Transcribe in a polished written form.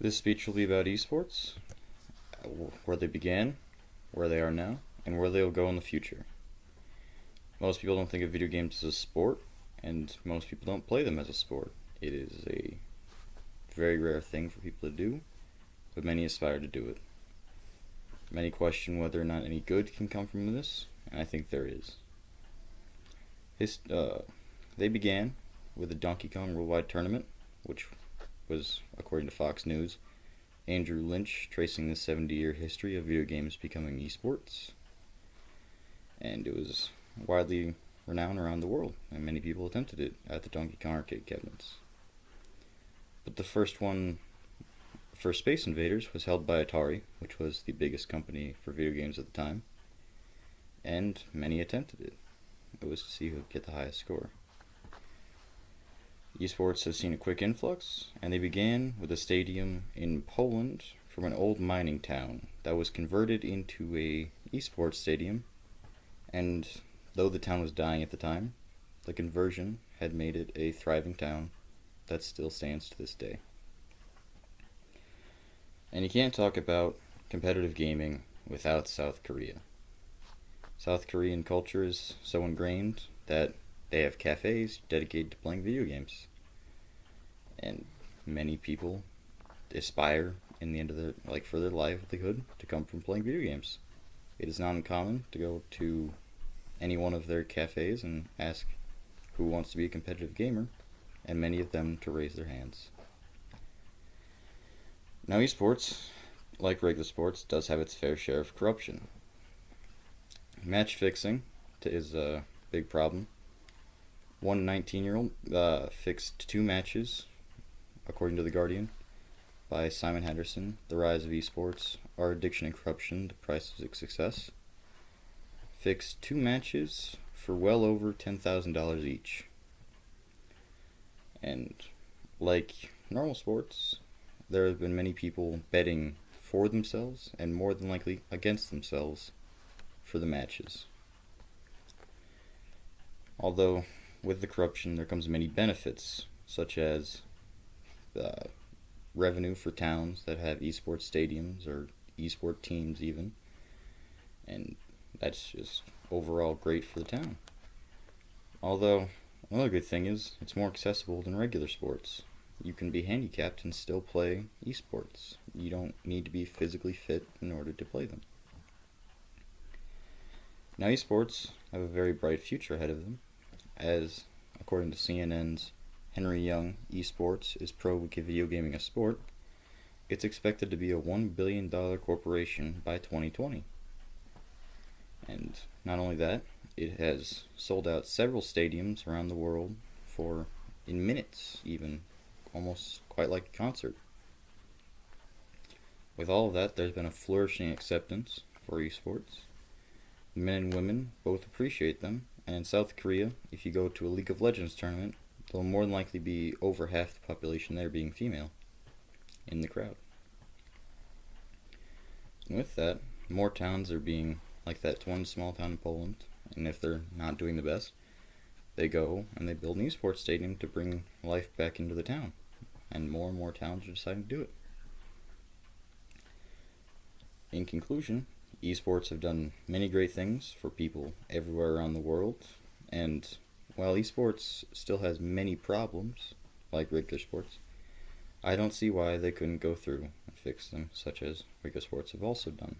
This speech will be about esports, where they began, where they are now, and where they will go in the future. Most people don't think of video games as a sport, and most people don't play them as a sport. It is a very rare thing for people to do, but many aspire to do it. Many question whether or not any good can come from this, and I think there is. They began with the Donkey Kong Worldwide Tournament, which was, according to Fox News, Andrew Lynch tracing the 70-year history of video games becoming esports. And it was widely renowned around the world, and many people attempted it at the Donkey Kong arcade cabinets. But the first Space Invaders, was held by Atari, which was the biggest company for video games at the time, and many attempted it. It was to see who would get the highest score. Esports has seen a quick influx, and they began with a stadium in Poland from an old mining town that was converted into a esports stadium, and though the town was dying at the time, the conversion had made it a thriving town that still stands to this day. And you can't talk about competitive gaming without South Korea. South Korean culture is so ingrained that they have cafes dedicated to playing video games. And many people aspire in the end of for their livelihood to come from playing video games. It is not uncommon to go to any one of their cafes and ask who wants to be a competitive gamer, and many of them to raise their hands. Now, esports, like regular sports, does have its fair share of corruption. Match fixing is a big problem. One 19-year-old fixed 2 matches, according to The Guardian, by Simon Henderson, The Rise of Esports, Our Addiction and Corruption, The Price of Success. Fixed 2 matches for well over $10,000 each. And like normal sports, there have been many people betting for themselves and more than likely against themselves for the matches. Although with the corruption there comes many benefits, such as revenue for towns that have esports stadiums or esport teams even, and that's just overall great for the town. Although another good thing is it's more accessible than regular sports. You can be handicapped and still play esports. You don't need to be physically fit in order to play them. Now, esports have a very bright future ahead of them, as, according to CNN's Henry Young, esports is pro video gaming a sport. It's expected to be a $1 billion corporation by 2020. And not only that, it has sold out several stadiums around the world in minutes, even, almost quite like a concert. With all of that, there's been a flourishing acceptance for esports. Men and women both appreciate them, and in South Korea, if you go to a League of Legends tournament, there'll more than likely be over half the population there being female in the crowd. And with that, more towns are being like that one small town in Poland, and if they're not doing the best, they go and they build an esports stadium to bring life back into the town, and more towns are deciding to do it. In conclusion, esports have done many great things for people everywhere around the world, and while esports still has many problems, like regular sports, I don't see why they couldn't go through and fix them, such as regular sports have also done